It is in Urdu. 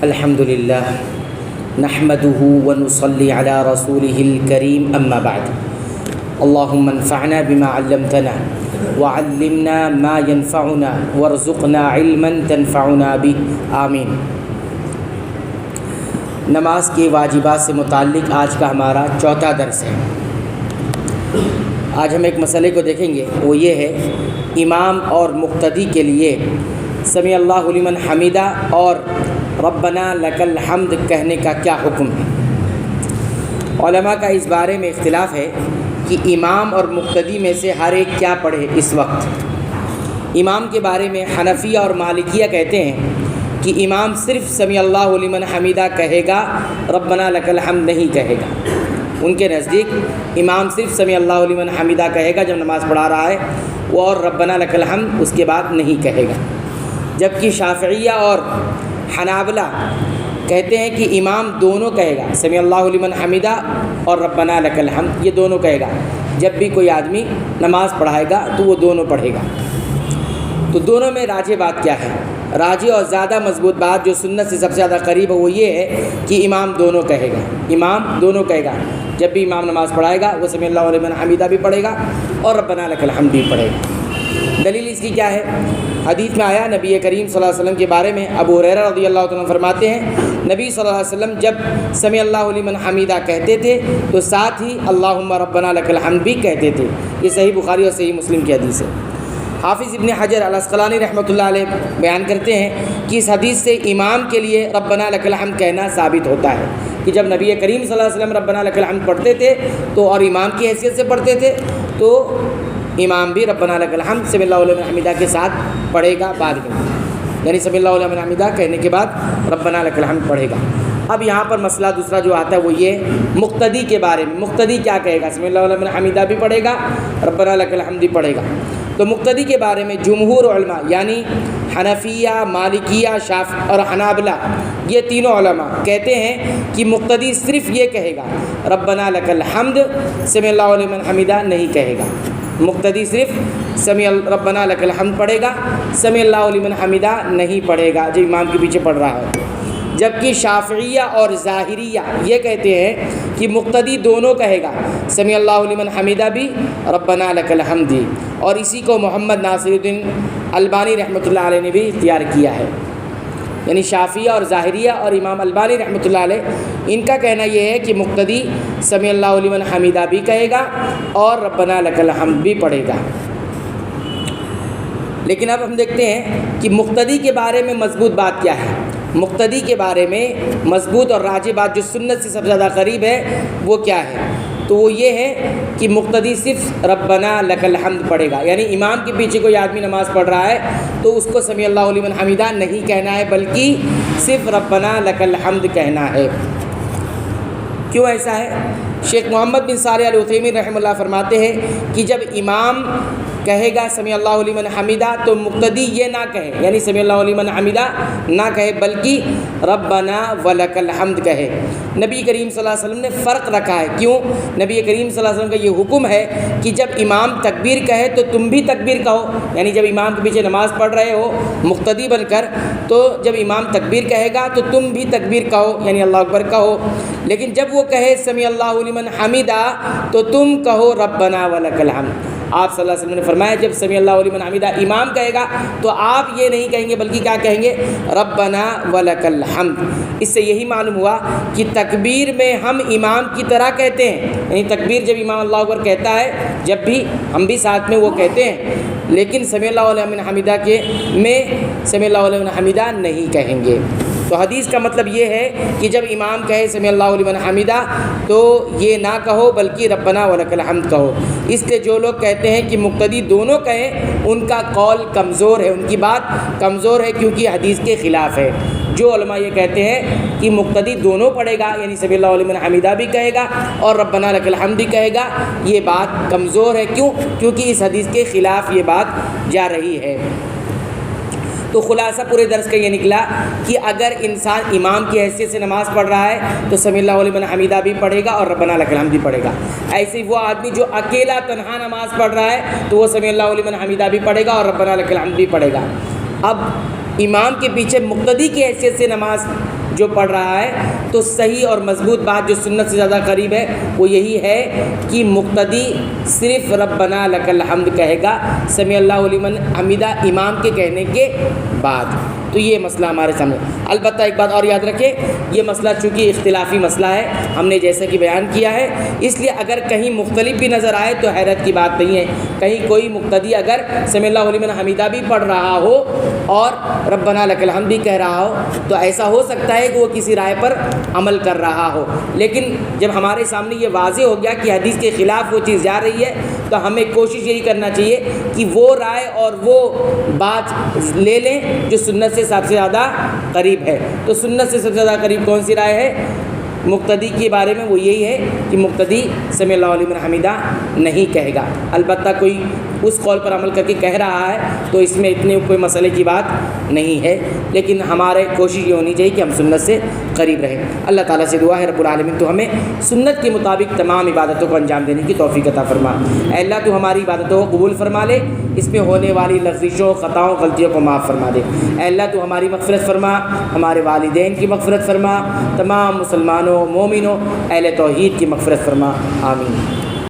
الحمدللہ نحمده ونصلی علی رسوله الکریم اما بعد اللہم انفعنا بما علمتنا وعلمنا ما ينفعنا وارزقنا علما تنفعنا به آمین۔ نماز کے واجبات سے متعلق آج کا ہمارا چوتھا درس ہے۔ آج ہم ایک مسئلے کو دیکھیں گے، وہ یہ ہے امام اور مقتدی کے لیے سمیع اللہ لمن حمیدہ اور ربنا لک الحمد کہنے کا کیا حکم ہے۔ علماء کا اس بارے میں اختلاف ہے کہ امام اور مقتدی میں سے ہر ایک کیا پڑھے اس وقت۔ امام کے بارے میں حنفیہ اور مالکیہ کہتے ہیں کہ امام صرف سمیع اللہ لمن حمیدہ کہے گا، ربنا لک الحمد نہیں کہے گا۔ ان کے نزدیک امام صرف سمیع اللہ لمن حمیدہ کہے گا جب نماز پڑھا رہا ہے، وہ اور ربنا لک الحمد اس کے بعد نہیں کہے گا۔ جبکہ شافعیہ اور حنابلہ کہتے ہیں کہ امام دونوں کہے گا، سمیع اللہ لمن حمیدہ اور ربنا لک الحمد، یہ دونوں کہے گا۔ جب بھی کوئی آدمی نماز پڑھائے گا تو وہ دونوں پڑھے گا۔ تو دونوں میں راجح بات کیا ہے؟ راجح اور زیادہ مضبوط بات جو سنت سے سب سے زیادہ قریب ہے وہ یہ ہے کہ امام دونوں کہے گا۔ امام دونوں کہے گا، جب بھی امام نماز پڑھائے گا وہ سمیع اللہ لمن حمیدہ بھی پڑھے گا اور ربنا لک الحمد بھی پڑھے گا۔ دلیل اس کی کیا ہے؟ حدیث میں آیا نبی کریم صلی اللہ علیہ وسلم کے بارے میں، ابو ہریرہ رضی اللہ عنہ فرماتے ہیں نبی صلی اللہ علیہ وسلم جب سمیع اللہ لمن حمیدہ کہتے تھے تو ساتھ ہی اللہم ربنا لک الحمد بھی کہتے تھے۔ یہ صحیح بخاری اور صحیح مسلم کی حدیث ہے۔ حافظ ابن حجر العسقلانی رحمۃ اللہ علیہ بیان کرتے ہیں کہ اس حدیث سے امام کے لیے ربنا لک الحمد کہنا ثابت ہوتا ہے کہ جب نبی کریم صلی اللہ علیہ وسلم ربنا لک الحمد پڑھتے تھے تو اور امام کی حیثیت سے پڑھتے تھے تو امام بھی ربنا لک الحمد سمیع اللہ لمن حمیدہ کے ساتھ پڑھے گا بعد میں، یعنی سمیع اللہ لمن حمیدہ کہنے کے بعد ربنا لک الحمد پڑھے گا۔ اب یہاں پر مسئلہ دوسرا جو آتا ہے وہ یہ مقتدی کے بارے میں۔ مقتدی کیا کہے گا؟ سمیع اللہ لمن حمیدہ بھی پڑھے گا، ربنا لک الحمد بھی پڑھے گا۔ تو مقتدی کے بارے میں جمہور علماء یعنی حنفیہ، مالکیہ، شافعی اور حنابلہ، یہ تینوں علماء کہتے ہیں کہ مقتدی صرف یہ کہے گا ربنا لک الحمد، سمیع اللہ لمن حمیدہ نہیں کہے گا۔ مقتدی صرف ربنا لک الحمد پڑھے گا، سمیع اللہ لمن حمیدہ نہیں پڑھے گا جو امام کے پیچھے پڑھ رہا ہے۔ جبکہ شافعیہ اور ظاہریہ یہ کہتے ہیں کہ مقتدی دونوں کہے گا، سمیع اللہ لمن حمیدہ بھی، ربنا لک الحمد بھی، اور اسی کو محمد ناصر الدین البانی رحمۃ اللہ علیہ نے بھی اختیار کیا ہے۔ یعنی شافعیہ اور ظاہریہ اور امام البانی رحمۃ اللہ علیہ ان کا کہنا یہ ہے کہ مقتدی سمیع اللہ لمن حمیدہ بھی کہے گا اور ربنا لک الحمد بھی پڑھے گا۔ لیکن اب ہم دیکھتے ہیں کہ مقتدی کے بارے میں مضبوط بات کیا ہے۔ مقتدی کے بارے میں مضبوط اور راجح بات جو سنت سے سب سے زیادہ قریب ہے وہ کیا ہے؟ تو وہ یہ ہے کہ مقتدی صرف ربنا لک الحمد پڑھے گا، یعنی امام کے پیچھے کوئی آدمی نماز پڑھ رہا ہے تو اس کو سمیع اللہ لمن حمیدہ نہیں کہنا ہے بلکہ صرف ربنا لک الحمد کہنا ہے۔ کیوں ایسا ہے؟ شیخ محمد بن صالح العثیمین رحمہ اللہ فرماتے ہیں کہ جب امام کہے گا سمیع اللہ لمن حمیدہ تو مقتدی یہ نہ کہے، یعنی سمیع اللہ لمن حمیدہ نہ کہے بلکہ ربنا ولک الحمد کہے۔ نبی کریم صلی اللہ علیہ وسلم نے فرق رکھا ہے۔ کیوں؟ نبی کریم صلی اللہ علیہ وسلم کا یہ حکم ہے کہ جب امام تکبیر کہے تو تم بھی تکبیر کہو، یعنی جب امام کے پیچھے نماز پڑھ رہے ہو مقتدی بن کر تو جب امام تکبیر کہے گا تو تم بھی تکبیر کہو، یعنی اللہ اکبر کہو۔ لیکن جب وہ کہے سمیع اللہ لمن حمیدہ تو تم کہو ربنا ولک الحمد۔ آپ صلی اللہ علیہ وسلم نے فرمایا جب سمیع اللہ لمن حمیدہ امام کہے گا تو آپ یہ نہیں کہیں گے بلکہ کیا کہیں گے؟ ربنا ولک الحمد۔ اس سے یہی معلوم ہوا کہ تکبیر میں ہم امام کی طرح کہتے ہیں، یعنی تکبیر جب امام اللہ اکبر کہتا ہے جب بھی ہم بھی ساتھ میں وہ کہتے ہیں، لیکن سمیع اللہ لمن حمیدہ کے میں سمیع اللہ لمن حمیدہ نہیں کہیں گے۔ تو حدیث کا مطلب یہ ہے کہ جب امام کہے سمیع اللہ لمن حمیدہ تو یہ نہ کہو بلکہ ربنا ولک الحمد کہو۔ اس لیے جو لوگ کہتے ہیں کہ مقتدی دونوں کہیں ان کا قول کمزور ہے، ان کی بات کمزور ہے کیونکہ حدیث کے خلاف ہے۔ جو علماء یہ کہتے ہیں کہ مقتدی دونوں پڑھے گا، یعنی سمیع اللہ لمن حمیدہ بھی کہے گا اور ربنا لک الحمد بھی کہے گا، یہ بات کمزور ہے۔ کیوں؟ کیونکہ اس حدیث کے خلاف یہ بات جا رہی ہے۔ تو خلاصہ پورے درس کا یہ نکلا کہ اگر انسان امام کی حیثیت سے نماز پڑھ رہا ہے تو سمیع اللہ لمن حمیدہ بھی پڑھے گا اور ربنا لک الحمد بھی پڑھے گا۔ ایسے وہ آدمی جو اکیلا تنہا نماز پڑھ رہا ہے تو وہ سمیع اللہ لمن حمیدہ بھی پڑھے گا اور ربنا لک الحمد بھی پڑھے گا۔ اب امام کے پیچھے مقتدی کی حیثیت سے نماز جو پڑھ رہا ہے تو صحیح اور مضبوط بات جو سنت سے زیادہ قریب ہے وہ یہی ہے کہ مقتدی صرف ربنا لک الحمد کہے گا سمیع اللہ لمن حمیدہ امام کے کہنے کے بعد. تو یہ مسئلہ ہمارے سامنے. البتہ ایک بات اور یاد رکھیں، یہ مسئلہ چونکہ اختلافی مسئلہ ہے، ہم نے جیسا کہ بیان کیا ہے، اس لیے اگر کہیں مختلف بھی نظر آئے تو حیرت کی بات نہیں ہے. کہیں کوئی مقتدی اگر سمیع اللہ لمن حمیدہ بھی پڑھ رہا ہو اور ربنا لک الحمد بھی کہہ رہا ہو تو ایسا ہو سکتا ہے کہ وہ کسی رائے پر عمل کر رہا ہو. لیکن جب ہمارے سامنے یہ واضح ہو گیا کہ حدیث کے خلاف وہ چیز جا رہی ہے تو ہمیں کوشش یہی کرنا چاہیے کہ وہ رائے اور وہ بات لے لیں جو سنت سے سب سے زیادہ قریب ہے. تو سنت سے سب سے زیادہ قریب کون سی رائے ہے مقتدی کے بارے میں؟ وہ یہی ہے کہ مقتدی سمیع اللہ لمن حمیدہ نہیں کہے گا. البتہ کوئی اس قول پر عمل کر کے کہہ رہا ہے تو اس میں اتنے کوئی مسئلے کی بات نہیں ہے، لیکن ہمارے کوشش یہ ہونی چاہیے کہ ہم سنت سے قریب رہیں. اللہ تعالیٰ سے دعا ہے رب العالمین تو ہمیں سنت کے مطابق تمام عبادتوں کو انجام دینے کی توفیق عطا فرما. اے اللہ تو ہماری عبادتوں کو قبول فرما لے، اس میں ہونے والی لغزشوں خطاؤں غلطیوں کو معاف فرما دے. اے اللہ تو ہماری مغفرت فرما، ہمارے والدین کی مغفرت فرما، تمام مسلمانوں مومنوں اہل توحید کی مغفرت فرما. آمین.